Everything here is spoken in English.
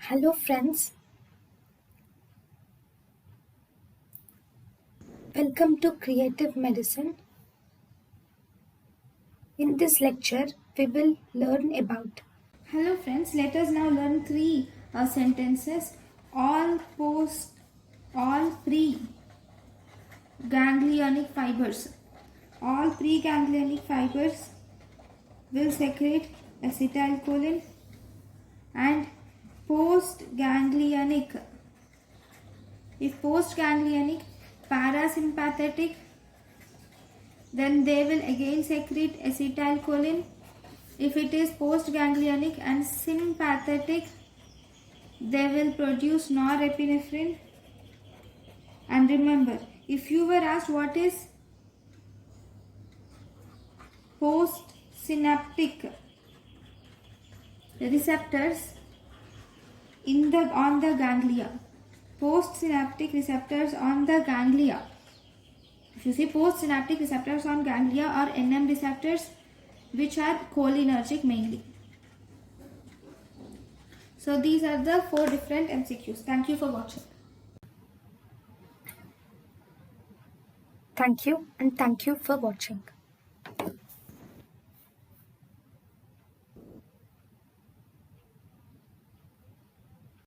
Hello friends, welcome to Creative Medicine. In this lecture, we will learn about. Hello friends, let us now learn three sentences. All pre-ganglionic fibers. All pre-ganglionic fibers will secrete acetylcholine, and post-ganglionic. If post-ganglionic, parasympathetic, then they will again secrete acetylcholine. If it is postganglionic and sympathetic, they will produce norepinephrine. And remember, if you were asked what is postsynaptic receptors on the ganglia, postsynaptic receptors on the ganglia. If you see postsynaptic receptors on ganglia are NM receptors, which are cholinergic mainly. So these are the 4 different MCQs. Thank you for watching. Thank you and thank you for watching.